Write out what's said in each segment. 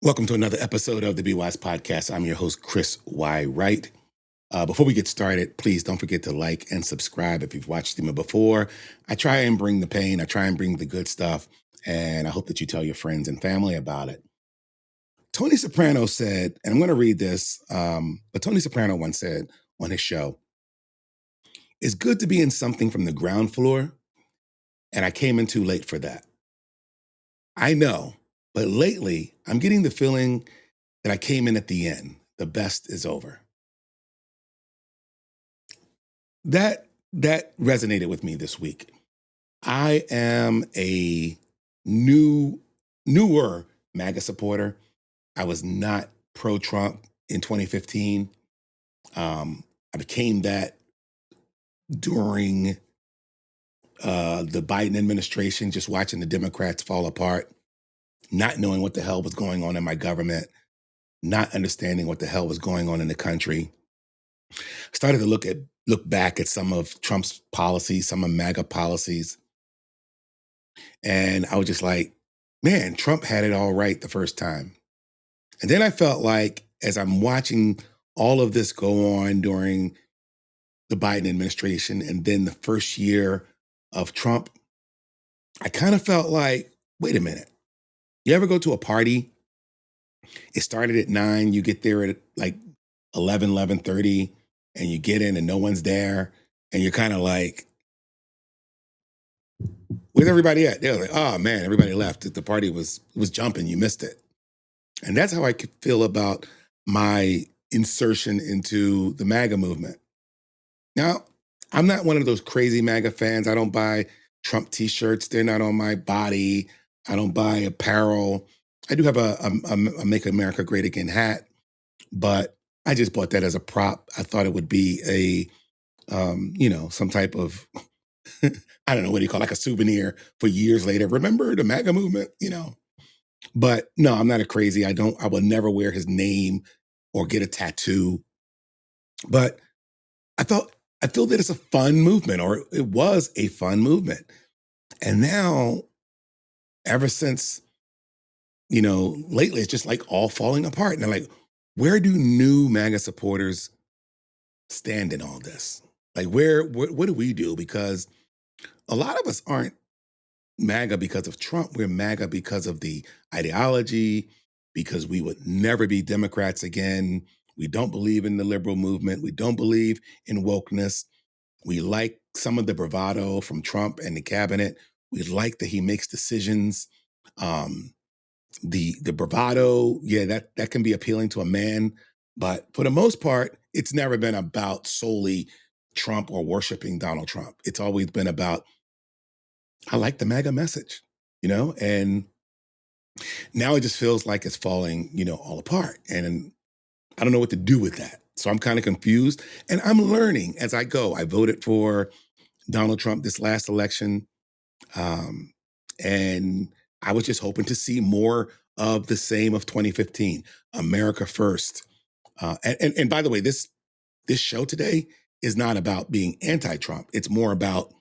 Welcome to another episode of the Be Wise Podcast. I'm your host, Chris Y. Wright. Before we get started, please don't forget to like and subscribe if you've watched me before. I try and bring the pain, I try and bring the good stuff, and I hope that you tell your friends and family about it. Tony Soprano said, and I'm going to read this, but Tony Soprano once said on his show, "It's good to be in something from the ground floor, and I came in too late for that." I know, but lately I'm getting the feeling that I came in at the end. The best is over. That resonated with me this week. I am a newer MAGA supporter. I was not pro-Trump in 2015. I became that during the Biden administration, just watching the Democrats fall apart, not knowing what the hell was going on in my government, not understanding what the hell was going on in the country. Started to look back at some of Trump's policies, some of MAGA policies, and I was just like, man, Trump had it all right the first time. And then I felt like as I'm watching all of this go on during the Biden administration and then the first year of Trump, I kind of felt like, wait a minute. You ever go to a party? It started at 9, you get there at like 11:30, and you get in and no one's there. And you're kind of like, where's everybody at? They're like, oh man, everybody left. The party was jumping. You missed it. And that's how I could feel about my insertion into the MAGA movement. Now, I'm not one of those crazy MAGA fans. I don't buy Trump t-shirts. They're not on my body. I don't buy apparel. I do have a Make America Great Again hat, but I just bought that as a prop. I thought it would be some type of, I don't know, what do you call it, like a souvenir for years later. Remember the MAGA movement. But no, I'm not a crazy. I will never wear his name or get a tattoo. But I feel that it's a fun movement, or it was a fun movement. And now, ever since, lately, it's just like all falling apart. And I'm like, where do new MAGA supporters stand in all this? Like, what do we do? Because a lot of us aren't MAGA because of Trump. We're MAGA because of the ideology, because we would never be Democrats again. We don't believe in the liberal movement. We don't believe in wokeness. We like some of the bravado from Trump and the cabinet. We like that he makes decisions. The bravado, yeah, that can be appealing to a man. But for the most part, it's never been about solely Trump or worshiping Donald Trump. It's always been about, I like the MAGA message, and now it just feels like it's falling, all apart. And I don't know what to do with that. So I'm kind of confused, and I'm learning as I go. I voted for Donald Trump this last election. And I was just hoping to see more of the same of 2015, America first. And by the way, this show today is not about being anti-Trump. It's more about,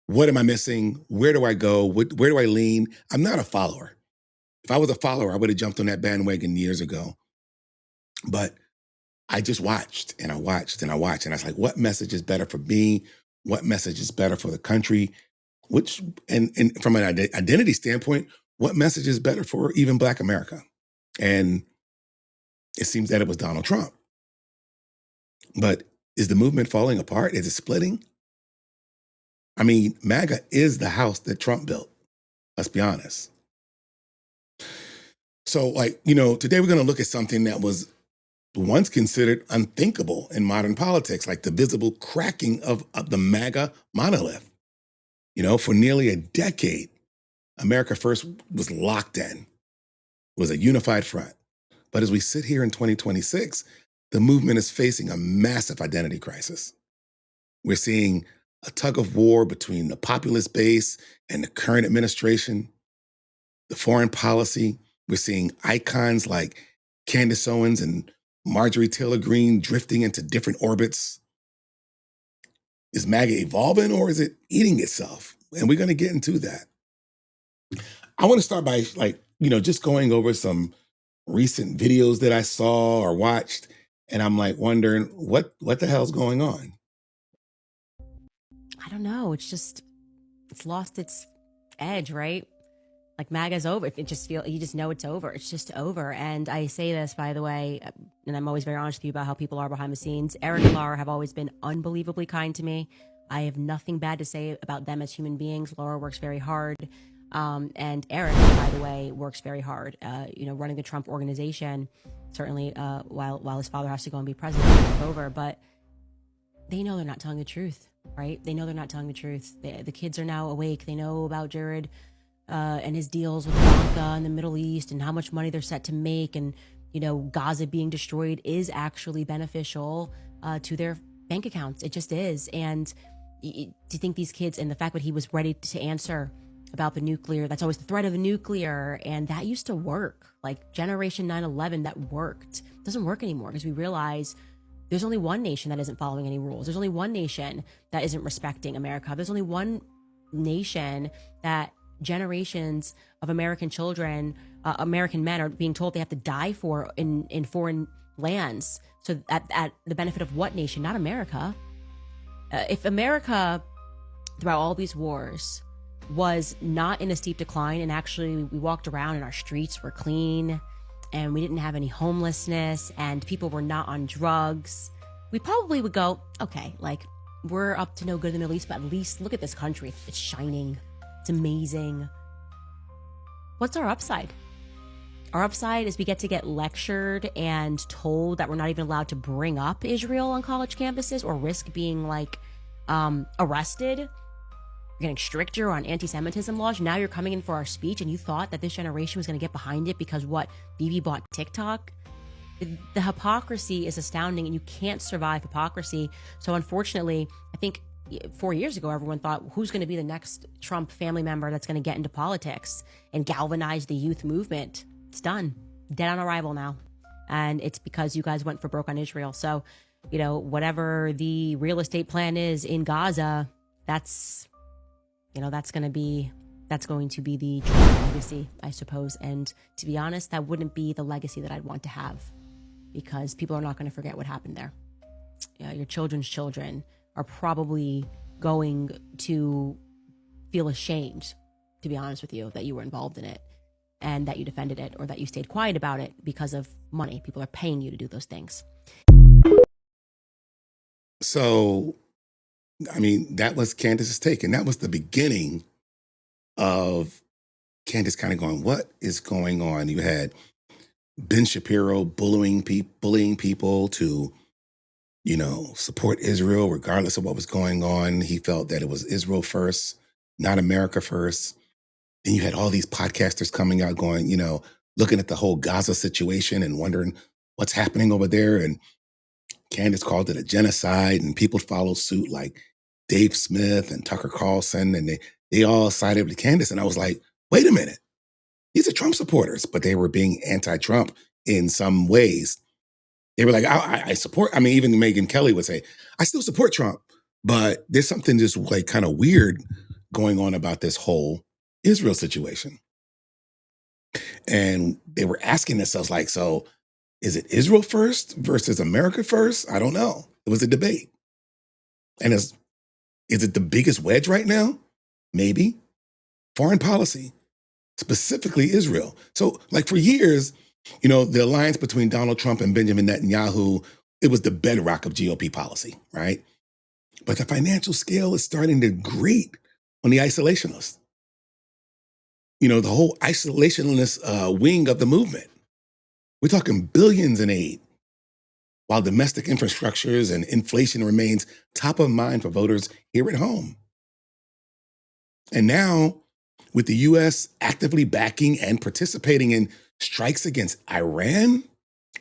what am I missing? Where do I go? Where do I lean? I'm not a follower. If I was a follower, I would have jumped on that bandwagon years ago. But I just watched and I watched and I watched. And I was like, what message is better for me? What message is better for the country? And from an identity standpoint, what message is better for even Black America? And it seems that it was Donald Trump. But is the movement falling apart? Is it splitting? I mean, MAGA is the house that Trump built. Let's be honest. So, today we're going to look at something that was once considered unthinkable in modern politics, like the visible cracking of the MAGA monolith. For nearly a decade, America First was locked in, was a unified front. But as we sit here in 2026, the movement is facing a massive identity crisis. We're seeing a tug of war between the populist base and the current administration, the foreign policy. We're seeing icons like Candace Owens and Marjorie Taylor Greene drifting into different orbits. Is MAGA evolving, or is it eating itself? And we're going to get into that. I want to start by just going over some recent videos that I saw or watched, and I'm like wondering what the hell's going on. I don't know. It's lost its edge, right? Like MAGA's over. You just know it's over. It's just over. And I say this, by the way, and I'm always very honest with you about how people are behind the scenes. Eric and Laura have always been unbelievably kind to me. I have nothing bad to say about them as human beings. Laura works very hard. And Eric, by the way, works very hard, running the Trump organization, certainly while his father has to go and be president and take over. But they know they're not telling the truth, right? They know they're not telling the truth. The kids are now awake. They know about Jared and his deals with Ivanka in the Middle East and how much money they're set to make. And, Gaza being destroyed is actually beneficial to their bank accounts. It just is. And to think these kids, and the fact that he was ready to answer about the nuclear, that's always the threat of the nuclear. And that used to work. Like Generation 9/11, that worked. It doesn't work anymore because we realize there's only one nation that isn't following any rules. There's only one nation that isn't respecting America. There's only one nation that generations of American children, American men are being told they have to die for in foreign lands. So at the benefit of what nation? Not America. If America, throughout all these wars, was not in a steep decline, and actually we walked around and our streets were clean, and we didn't have any homelessness, and people were not on drugs, we probably would go, okay, like, we're up to no good in the Middle East, but at least look at this country. It's shining. It's amazing. What's our upside? Our upside is we get to get lectured and told that we're not even allowed to bring up Israel on college campuses or risk being, arrested. We're getting stricter on anti-Semitism laws. Now you're coming in for our speech, and you thought that this generation was going to get behind it because Bibi bought TikTok? The hypocrisy is astounding, and you can't survive hypocrisy. So unfortunately, I think 4 years ago, everyone thought, who's going to be the next Trump family member that's going to get into politics and galvanize the youth movement? It's done. Dead on arrival now. And it's because you guys went for broke on Israel. So, whatever the real estate plan is in Gaza, that's going to be the Trump legacy, I suppose. And to be honest, that wouldn't be the legacy that I'd want to have, because people are not going to forget what happened there. Your children's children are probably going to feel ashamed, to be honest with you, that you were involved in it and that you defended it, or that you stayed quiet about it because of money. People are paying you to do those things. So, I mean, that was Candace's take, and that was the beginning of Candace kind of going, what is going on? You had Ben Shapiro bullying people to, support Israel regardless of what was going on. He felt that it was Israel first, not America first. Then you had all these podcasters coming out going, looking at the whole Gaza situation and wondering what's happening over there. And Candace called it a genocide, and people followed suit, like Dave Smith and Tucker Carlson, and they all sided with Candace. And I was like, wait a minute. These are Trump supporters, but they were being anti-Trump in some ways. They were like, I support, even Megyn Kelly would say, I still support Trump, but there's something just like kind of weird going on about this whole Israel situation. And they were asking themselves, like, so is it Israel first versus America first? I don't know. It was a debate. And is it the biggest wedge right now? Maybe. Foreign policy, specifically Israel. So, like, for years, the alliance between Donald Trump and Benjamin Netanyahu, it was the bedrock of GOP policy, right? But the financial scale is starting to grate on the isolationists. The whole isolationist wing of the movement. We're talking billions in aid, while domestic infrastructures and inflation remains top of mind for voters here at home. And now, with the U.S. actively backing and participating in strikes against Iran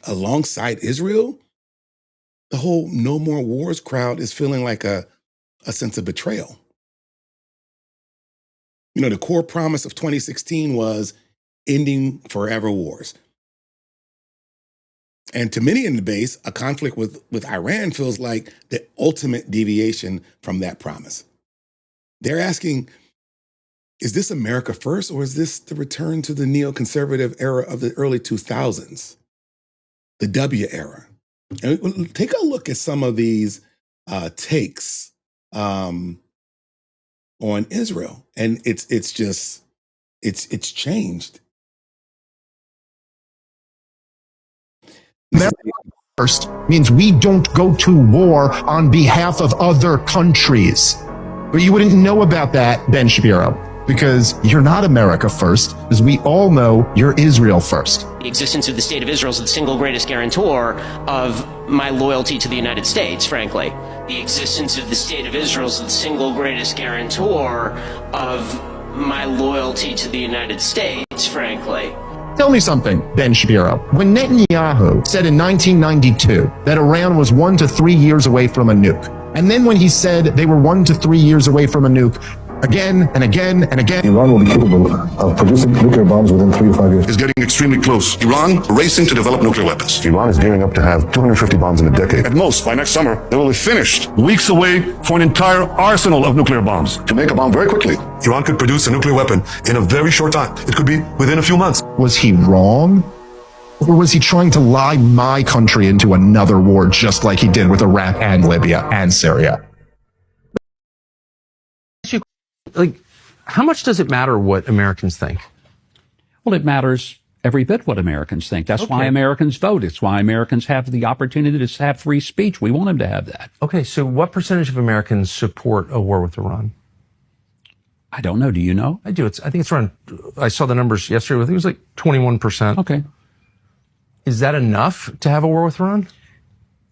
alongside Israel, the whole No More Wars crowd is feeling like a sense of betrayal. The core promise of 2016 was ending forever wars. And to many in the base, a conflict with Iran feels like the ultimate deviation from that promise. They're asking, is this America first, or is this the return to the neoconservative era of the early 2000s, the W era? And take a look at some of these takes on Israel, and it's changed. First means we don't go to war on behalf of other countries. But you wouldn't know about that, Ben Shapiro, because you're not America first, as we all know you're Israel first. The existence of the state of Israel is the single greatest guarantor of my loyalty to the United States, frankly. The existence of the state of Israel is the single greatest guarantor of my loyalty to the United States, frankly. Tell me something, Ben Shapiro. When Netanyahu said in 1992 that Iran was 1 to 3 years away from a nuke, and then when he said they were 1 to 3 years away from a nuke, again and again and again, Iran will be capable of producing nuclear bombs within 3 or 5 years. Is getting extremely close. Iran racing to develop nuclear weapons. Iran is gearing up to have 250 bombs in a decade. At most, by next summer, they will be finished. Weeks away for an entire arsenal of nuclear bombs. To make a bomb very quickly, Iran could produce a nuclear weapon in a very short time. It could be within a few months. Was he wrong? Or was he trying to lie my country into another war just like he did with Iraq and Libya and Syria? Like, how much does it matter what Americans think? Well, it matters every bit what Americans think. That's why Americans vote. It's why Americans have the opportunity to have free speech. We want them to have that. Okay, so what percentage of Americans support a war with Iran? I don't know. Do you know? I do. I think it's around, I saw the numbers yesterday. I think it was like 21%. Okay. Is that enough to have a war with Iran?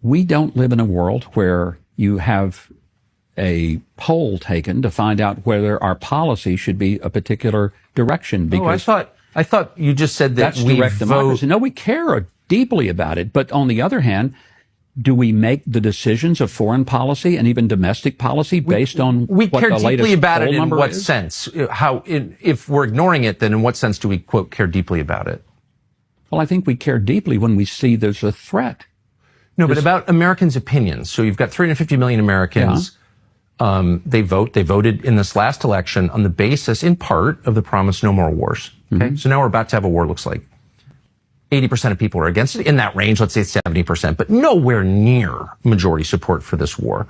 We don't live in a world where you have a poll taken to find out whether our policy should be a particular direction. Because I thought you just said that that's we direct vote. democracy. No, we care deeply about it. But on the other hand, do we make the decisions of foreign policy and even domestic policy based on we what care the latest deeply about poll it? In number what is? sense? If we're ignoring it, then in what sense do we, quote, care deeply about it? Well, I think we care deeply when we see there's a threat. No, but about Americans' opinions. So you've got 350 million Americans. Yeah. They voted in this last election on the basis, in part, of the promise no more wars. Okay. Mm-hmm. So now we're about to have a war, looks like. 80% of people are against it. In that range, let's say 70%, but nowhere near majority support for this war.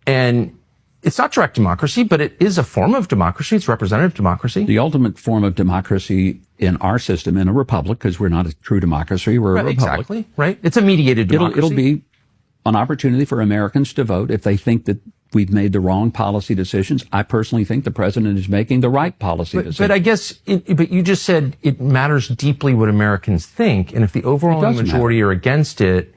And it's not direct democracy, but it is a form of democracy. It's representative democracy. The ultimate form of democracy in our system, in a republic, because we're not a true democracy, we're a republic. Exactly, right? It's a mediated democracy. It'll be an opportunity for Americans to vote if they think that we've made the wrong policy decisions. I personally think the president is making the right policy decisions. But I guess, but you just said it matters deeply what Americans think, and if the overwhelming majority are against it,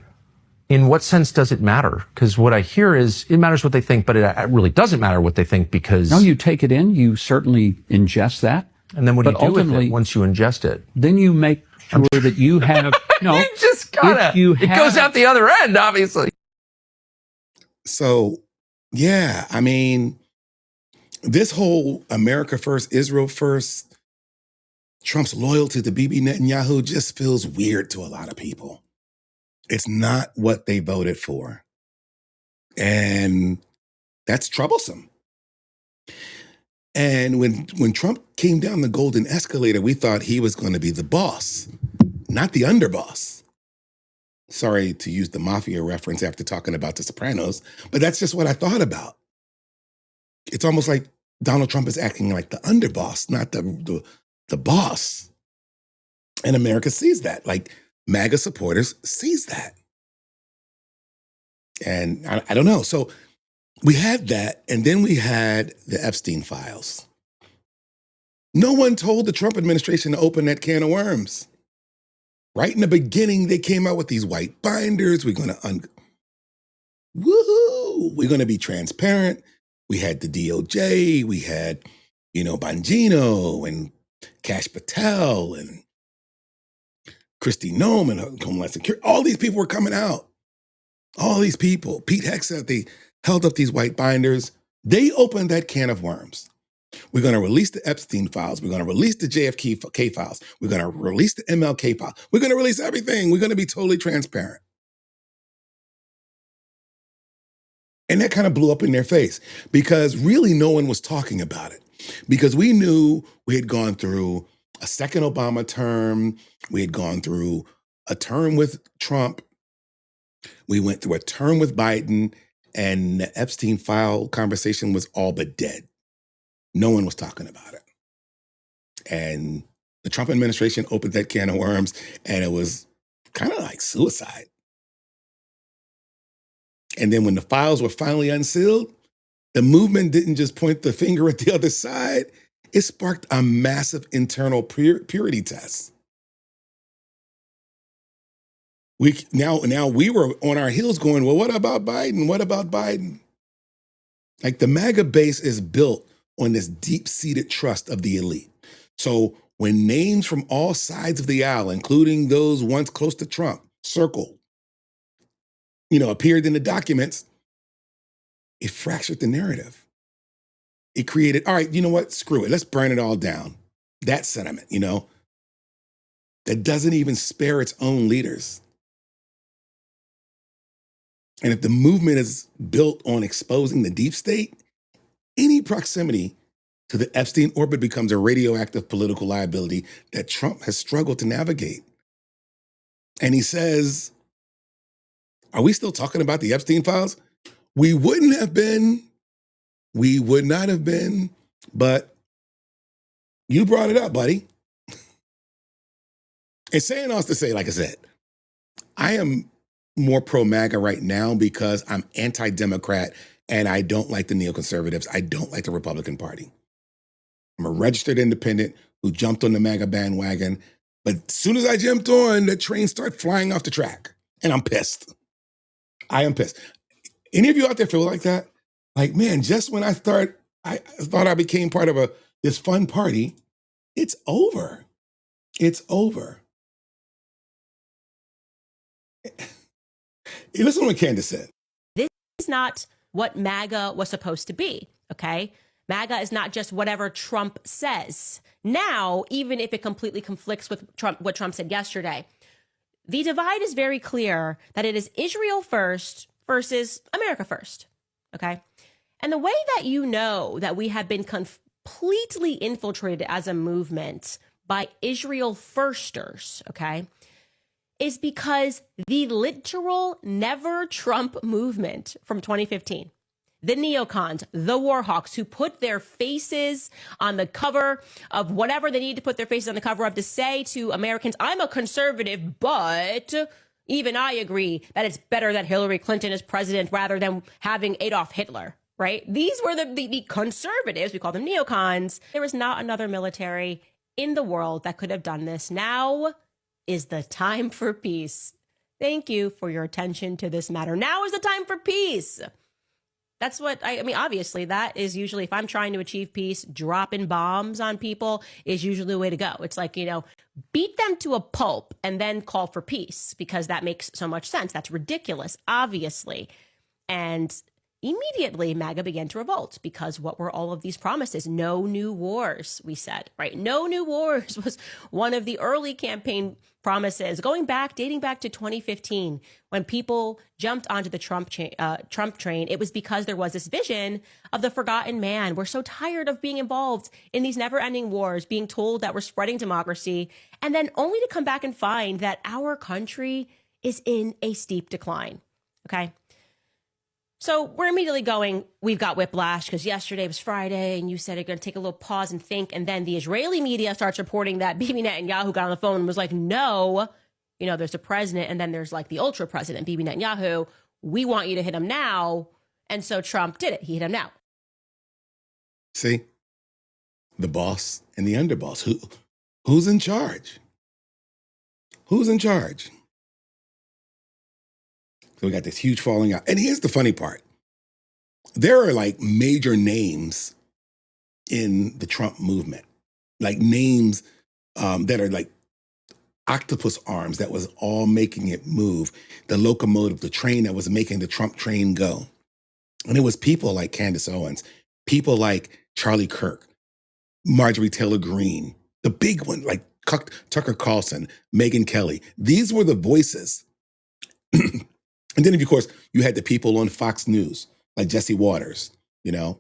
in what sense does it matter? Because what I hear is it matters what they think, but it really doesn't matter what they think because... No, you take it in, you certainly ingest that. And then what do you do with it once you ingest it? Then you make sure that you have... No, you just gotta... It goes out the other end, obviously. So, yeah, I mean, this whole America first, Israel first, Trump's loyalty to Bibi Netanyahu just feels weird to a lot of people. It's not what they voted for. And that's troublesome. And when Trump came down the golden escalator, we thought he was going to be the boss, not the underboss. Sorry to use the mafia reference after talking about The Sopranos, but that's just what I thought about. It's almost like Donald Trump is acting like the underboss, not the boss. And America sees that. Like, MAGA supporters sees that. And I don't know. So we had that, and then we had the Epstein files. No one told the Trump administration to open that can of worms. Right in the beginning, they came out with these white binders. We're going to woohoo! We're going to be transparent. We had the DOJ. We had, Bongino and Kash Patel and Kristi Noem and Homeland Security. All these people were coming out. All these people. Pete Hegseth, they held up these white binders. They opened that can of worms. We're going to release the Epstein files. We're going to release the JFK files. We're going to release the MLK file. We're going to release everything. We're going to be totally transparent. And that kind of blew up in their face because really no one was talking about it. Because we knew we had gone through a second Obama term, we had gone through a term with Trump, we went through a term with Biden, and the Epstein file conversation was all but dead. No one was talking about it. And the Trump administration opened that can of worms, and it was kind of like suicide. And then when the files were finally unsealed, the movement didn't just point the finger at the other side. It sparked a massive internal purity test. Now we were on our heels going, well, what about Biden? What about Biden? Like the MAGA base is built on this deep-seated trust of the elite. So when names from all sides of the aisle, including those once close to Trump, circled, appeared in the documents, it fractured the narrative. It created, all right, you know what? Screw it. Let's burn it all down. That sentiment, that doesn't even spare its own leaders. And if the movement is built on exposing the deep state, any proximity to the Epstein orbit becomes a radioactive political liability that Trump has struggled to navigate. And he says, are we still talking about the Epstein files? We wouldn't have been. We would not have been. But you brought it up, buddy. And saying all this to say, like I said, I am more pro-MAGA right now because I'm anti-Democrat and I don't like the neoconservatives. I don't like the Republican Party. I'm a registered independent who jumped on the MAGA bandwagon. But as soon as I jumped on, the train started flying off the track. And I'm pissed. I am pissed. Any of you out there feel like that? Like, man, just when I thought I became part of this fun party, it's over. It's over. Listen to what Candace said. This is not what MAGA was supposed to be, okay? MAGA is not just whatever Trump says. Now, even if it completely conflicts with what Trump said yesterday, the divide is very clear that it is Israel first versus America first, okay? And the way that you know that we have been completely infiltrated as a movement by Israel firsters, okay, is because the literal never Trump movement from 2015, the neocons, the warhawks who put their faces on the cover of whatever they need to put their faces on the cover of to say to Americans, I'm a conservative, but even I agree that it's better that Hillary Clinton is president rather than having Adolf Hitler, right? These were the conservatives, we call them neocons. There is not another military in the world that could have done this. Now is the time for peace. Thank you for your attention to this matter. Now is the time for peace. That's what I mean, obviously, that is usually, if I'm trying to achieve peace, dropping bombs on people is usually the way to go. It's like, beat them to a pulp and then call for peace because that makes so much sense. That's ridiculous, obviously. And immediately MAGA began to revolt because what were all of these promises? No new wars, we said, right? No new wars was one of the early campaign promises dating back to 2015 when people jumped onto the Trump train. It was because there was this vision of the forgotten man. We're so tired of being involved in these never ending wars, being told that we're spreading democracy, and then only to come back and find that our country is in a steep decline. Okay. So we're immediately going, we've got whiplash because yesterday was Friday and you said you're going to take a little pause and think. And then the Israeli media starts reporting that Bibi Netanyahu got on the phone and was like, no, there's a president and then there's like the ultra president, Bibi Netanyahu. We want you to hit him now. And so Trump did it. He hit him now. See, the boss and the underboss. Who's in charge? Who's in charge? So we got this huge falling out. And here's the funny part. There are like major names in the Trump movement, like names that are like octopus arms that was all making it move, the locomotive, the train that was making the Trump train go. And it was people like Candace Owens, people like Charlie Kirk, Marjorie Taylor Greene, the big one like Tucker Carlson, Megyn Kelly. These were the voices. And then, of course, you had the people on Fox News, like Jesse Waters, you know.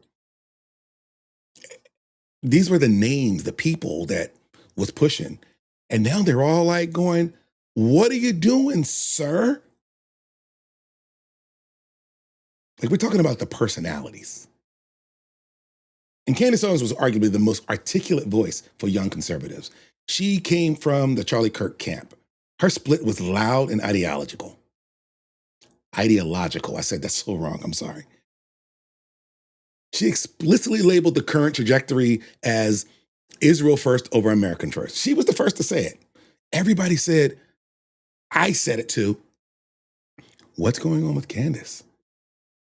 These were the names, the people that was pushing. And now they're all like going, what are you doing, sir? Like, we're talking about the personalities. And Candace Owens was arguably the most articulate voice for young conservatives. She came from the Charlie Kirk camp. Her split was loud and ideological. Ideological. I said that's so wrong. I'm sorry. She explicitly labeled the current trajectory as Israel first over American first. She was the first to say it. Everybody said, I said it too. What's going on with Candace?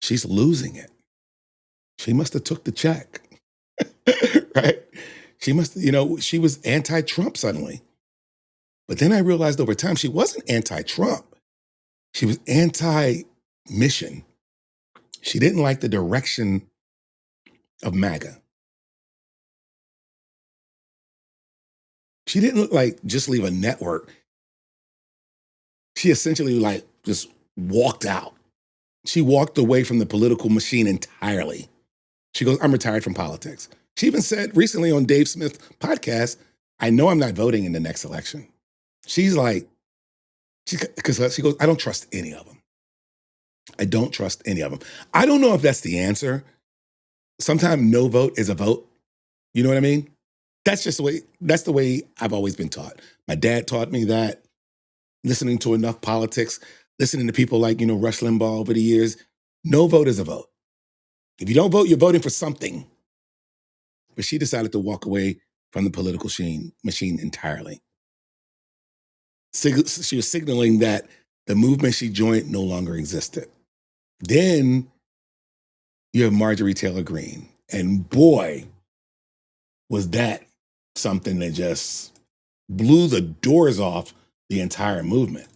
She's losing it. She must have took the check, right? She must, she was anti-Trump suddenly. But then I realized over time, she wasn't anti-Trump. She was anti-mission. She didn't like the direction of MAGA. She didn't just leave a network. She essentially just walked out. She walked away from the political machine entirely. She goes, I'm retired from politics. She even said recently on Dave Smith's podcast, I know I'm not voting in the next election. She's because she goes, I don't trust any of them. I don't trust any of them. I don't know if that's the answer. Sometimes no vote is a vote. You know what I mean? That's the way I've always been taught. My dad taught me that, listening to enough politics, listening to people like, Rush Limbaugh over the years. No vote is a vote. If you don't vote, you're voting for something. But she decided to walk away from the political machine entirely. She was signaling that the movement she joined no longer existed. Then you have Marjorie Taylor Greene. And boy, was that something that just blew the doors off the entire movement.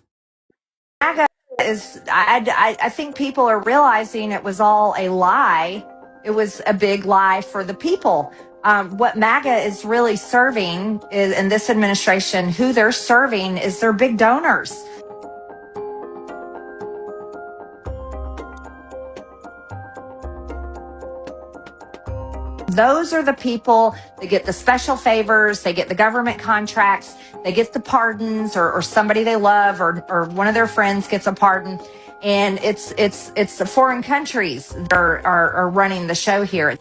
MAGA I think people are realizing it was all a lie. It was a big lie for the people. What MAGA is really serving in this administration, who they're serving is their big donors. Those are the people that get the special favors, they get the government contracts, they get the pardons, or somebody they love or one of their friends gets a pardon. And it's the foreign countries that are running the show here.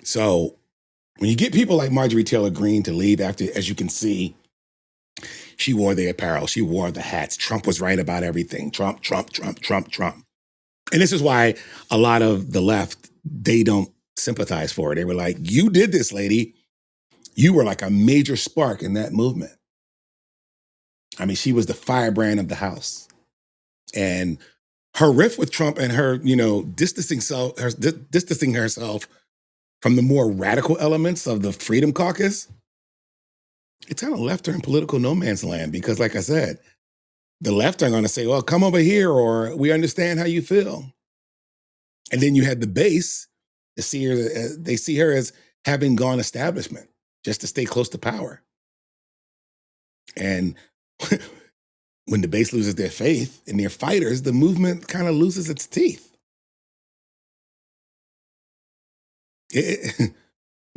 So when you get people like Marjorie Taylor Greene to leave after, as you can see, she wore the apparel, she wore the hats. Trump was right about everything. Trump, Trump, Trump, Trump, Trump. And this is why a lot of the left, they don't sympathize for her. They were like, you did this, lady. You were like a major spark in that movement. I mean, she was the firebrand of the House. And her riff with Trump and her, distancing herself from the more radical elements of the Freedom Caucus, it kind of left her in political no man's land because, like I said, the left are going to say, well, come over here, or we understand how you feel. And then you had the base, they see her as having gone establishment just to stay close to power. And when the base loses their faith in their fighters, the movement kind of loses its teeth.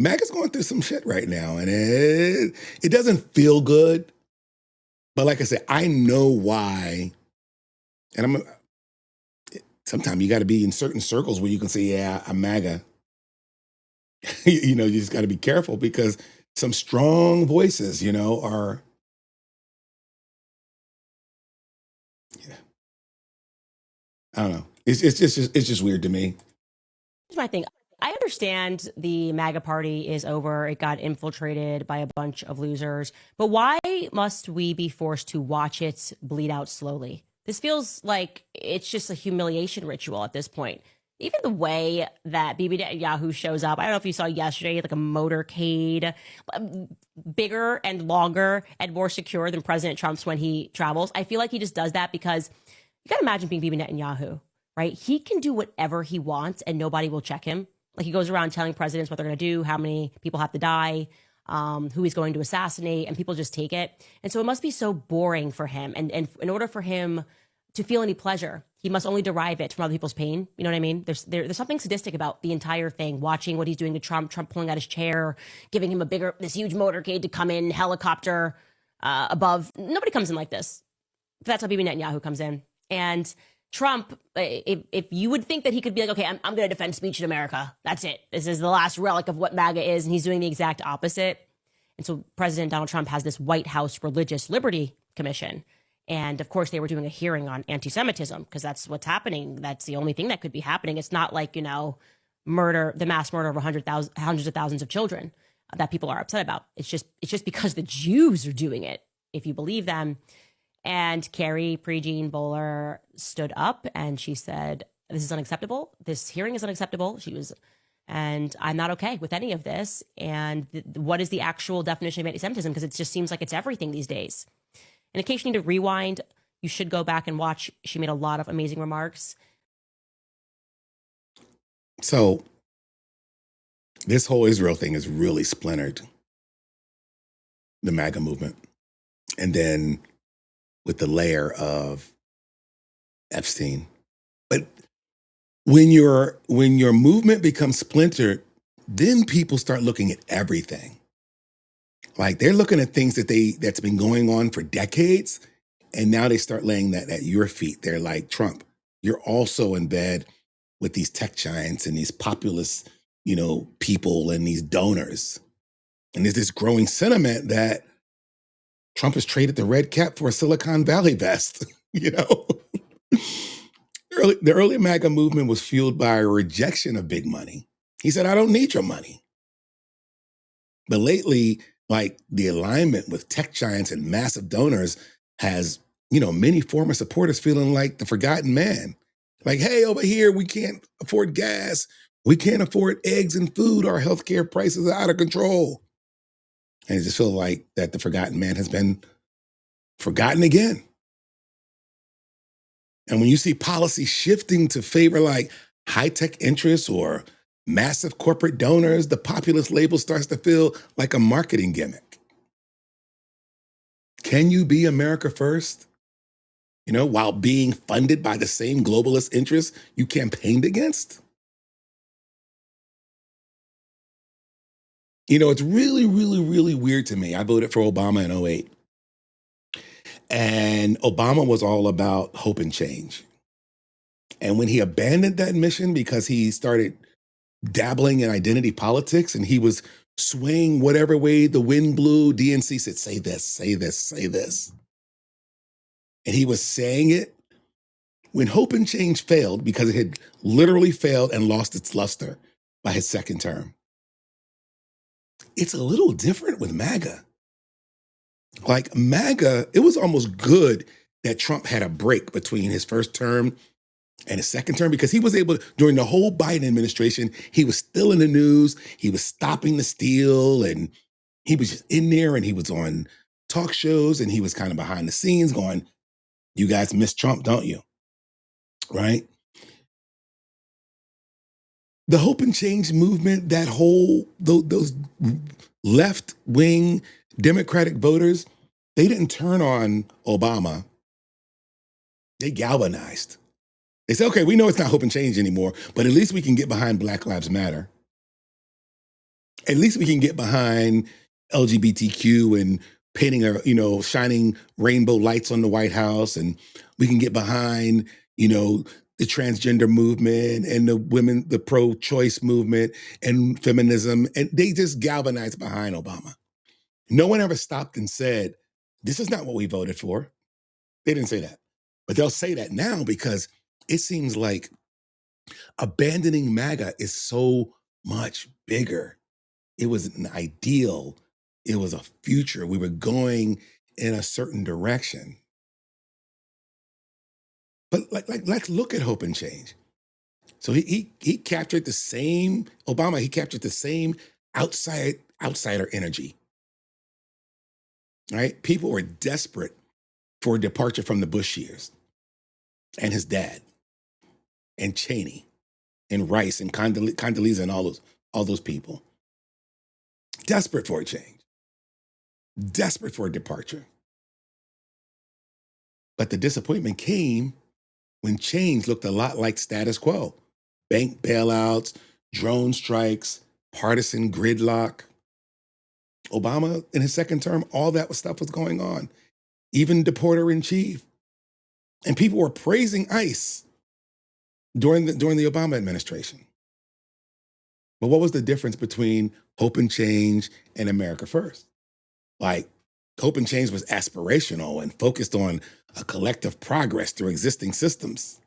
MAGA's going through some shit right now, and it doesn't feel good. But like I said, I know why. And sometimes you got to be in certain circles where you can say, yeah, I'm MAGA. You just got to be careful because some strong voices, are. Yeah. I don't know. It's just weird to me. Here's my thing. I understand the MAGA party is over. It got infiltrated by a bunch of losers. But why must we be forced to watch it bleed out slowly? This feels like it's just a humiliation ritual at this point. Even the way that Bibi Netanyahu shows up, I don't know if you saw yesterday, like a motorcade, bigger and longer and more secure than President Trump's when he travels. I feel like he just does that because you got to imagine being Bibi Netanyahu, right? He can do whatever he wants and nobody will check him. Like he goes around telling presidents what they're going to do, how many people have to die, who he's going to assassinate, and people just take it. And so it must be so boring for him. And in order for him to feel any pleasure, he must only derive it from other people's pain. You know what I mean? There's something sadistic about the entire thing. Watching what he's doing to Trump pulling out his chair, giving him this huge motorcade to come in, helicopter above. Nobody comes in like this. That's how Bibi Netanyahu comes in. And Trump, if you would think that he could be like, okay, I'm going to defend speech in America. That's it. This is the last relic of what MAGA is. And he's doing the exact opposite. And so President Donald Trump has this White House Religious Liberty Commission. And of course, they were doing a hearing on anti-Semitism because that's what's happening. That's the only thing that could be happening. It's not like, the mass murder of hundreds of thousands of children that people are upset about. It's just because the Jews are doing it, if you believe them. And Carrie Prejean Bowler stood up and she said, this is unacceptable. This hearing is unacceptable. And I'm not okay with any of this. And what is the actual definition of anti-Semitism? Because it just seems like it's everything these days. And in case you need to rewind, you should go back and watch. She made a lot of amazing remarks. So this whole Israel thing has really splintered the MAGA movement. And then with the layer of Epstein. But when your movement becomes splintered, then people start looking at everything. Like they're looking at things that's been going on for decades, and now they start laying that at your feet. They're like, Trump, you're also in bed with these tech giants and these populist, people and these donors. And there's this growing sentiment that Trump has traded the red cap for a Silicon Valley vest, The early MAGA movement was fueled by a rejection of big money. He said, I don't need your money. But lately, like the alignment with tech giants and massive donors has, many former supporters feeling like the forgotten man. Like, hey, over here, we can't afford gas. We can't afford eggs and food. Our healthcare prices are out of control. And it just feels like that the forgotten man has been forgotten again. And when you see policy shifting to favor like high-tech interests or massive corporate donors, the populist label starts to feel like a marketing gimmick. Can you be America first, while being funded by the same globalist interests you campaigned against? It's really, really, really weird to me. I voted for Obama in 2008. And Obama was all about hope and change. And when he abandoned that mission because he started dabbling in identity politics and he was swaying whatever way the wind blew, DNC said, say this, say this, say this. And he was saying it when hope and change failed because it had literally failed and lost its luster by his second term. It's a little different with MAGA. Like MAGA, it was almost good that Trump had a break between his first term and his second term because he was able, during the whole Biden administration, he was still in the news. He was stopping the steal and he was just in there and he was on talk shows and he was kind of behind the scenes going, you guys miss Trump, don't you? Right? The hope and change movement, that whole, those left-wing Democratic voters, they didn't turn on Obama. They galvanized. They said, okay, we know it's not hope and change anymore, but at least we can get behind Black Lives Matter. At least we can get behind LGBTQ and painting shining rainbow lights on the White House. And we can get behind, the transgender movement and the pro-choice movement and feminism. And they just galvanized behind Obama. No one ever stopped and said, this is not what we voted for. They didn't say that. But they'll say that now because it seems like abandoning MAGA is so much bigger. It was an ideal. It was a future. We were going in a certain direction. But let's look at hope and change. So he captured the same, Obama, he captured the same outsider energy, right? People were desperate for a departure from the Bush years and his dad and Cheney and Rice and Condoleezza and all those people. Desperate for a change, desperate for a departure. But the disappointment came when change looked a lot like status quo. Bank bailouts, drone strikes, partisan gridlock. Obama, in his second term, all that stuff was going on. Even deporter-in-chief. And people were praising ICE during the Obama administration. But what was the difference between hope and change and America First? Like, hope and change was aspirational and focused on a collective progress through existing systems.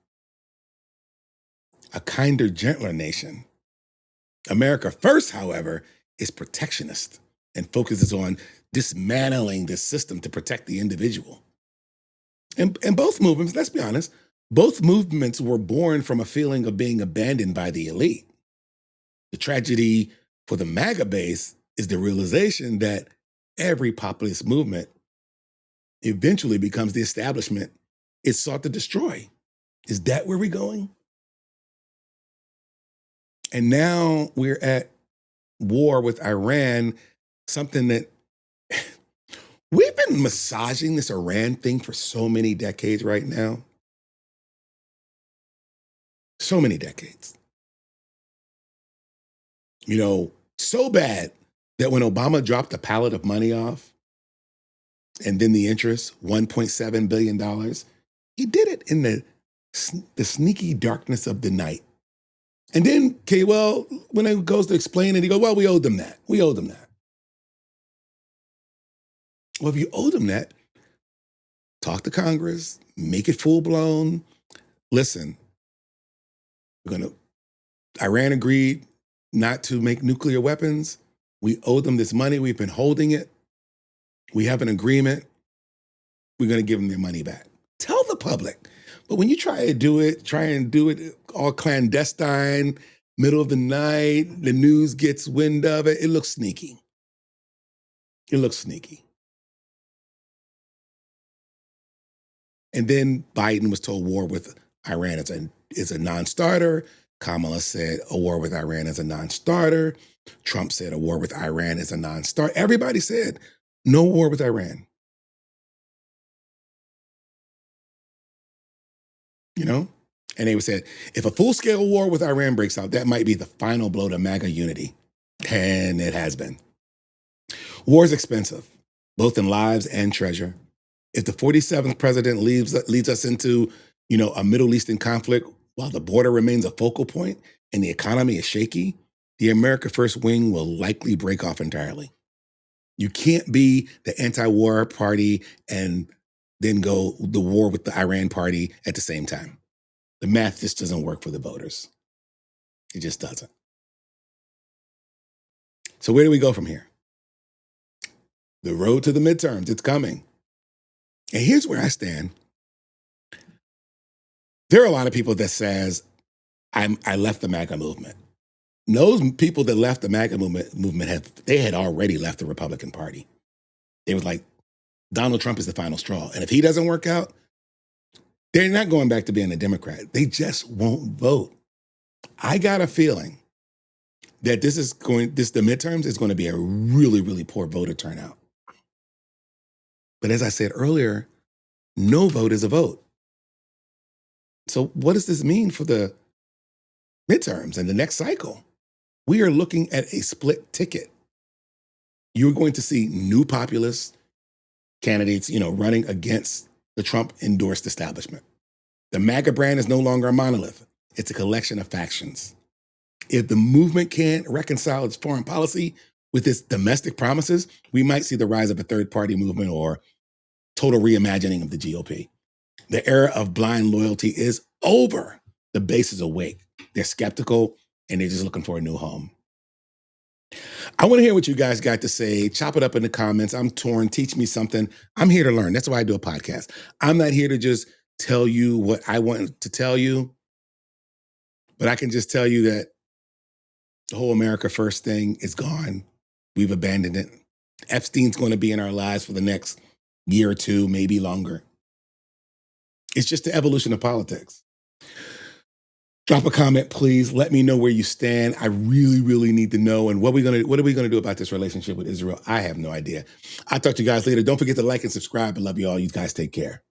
A kinder, gentler nation. America First, however, is protectionist and focuses on dismantling this system to protect the individual. And both movements, let's be honest, both movements were born from a feeling of being abandoned by the elite. The tragedy for the MAGA base is the realization that every populist movement eventually becomes the establishment it sought to destroy. Is that where we're going? And now we're at war with Iran, something that we've been massaging this Iran thing for so many decades right now. So many decades. You know, so bad that when Obama dropped a pallet of money off and then the interest, $1.7 billion, he did it in the sneaky darkness of the night. And then, okay, well, when he goes to explain it, he goes, well, we owed them that. We owed them that. Well, if you owe them that, talk to Congress, make it full blown. Listen, Iran agreed not to make nuclear weapons. We owe them this money. We've been holding it. We have an agreement. We're going to give them their money back. Tell the public. But when you try and do it all clandestine, middle of the night, the news gets wind of it, it looks sneaky. It looks sneaky. And then Biden was told war with Iran is a non-starter. Kamala said a war with Iran is a non-starter. Trump said a war with Iran is a non-starter. Everybody said no war with Iran. You know? And they said, if a full-scale war with Iran breaks out, that might be the final blow to MAGA unity. And it has been. War is expensive, both in lives and treasure. If the 47th president leads us into, a Middle Eastern conflict while the border remains a focal point and the economy is shaky, the America First wing will likely break off entirely. You can't be the anti-war party and then go the war with the Iran party at the same time. The math just doesn't work for the voters. It just doesn't. So where do we go from here? The road to the midterms, it's coming. And here's where I stand. There are a lot of people that says, I left the MAGA movement. Those people that left the MAGA movement had already left the Republican Party. They was like, Donald Trump is the final straw. And if he doesn't work out, they're not going back to being a Democrat. They just won't vote. I got a feeling that the midterms is going to be a really, really poor voter turnout. But as I said earlier, no vote is a vote. So what does this mean for the midterms and the next cycle? We are looking at a split ticket. You're going to see new populist candidates, running against the Trump-endorsed establishment. The MAGA brand is no longer a monolith. It's a collection of factions. If the movement can't reconcile its foreign policy with its domestic promises, we might see the rise of a third-party movement or total reimagining of the GOP. The era of blind loyalty is over. The base is awake. They're skeptical, and they're just looking for a new home. I want to hear what you guys got to say. Chop it up in the comments. I'm torn. Teach me something. I'm here to learn. That's why I do a podcast. I'm not here to just tell you what I want to tell you. But I can just tell you that the whole America First thing is gone. We've abandoned it. Epstein's going to be in our lives for the next year or two, maybe longer. It's just the evolution of politics. Drop a comment, please. Let me know where you stand. I really, really need to know. And what are we gonna do about this relationship with Israel? I have no idea. I'll talk to you guys later. Don't forget to like and subscribe. I love you all. You guys take care.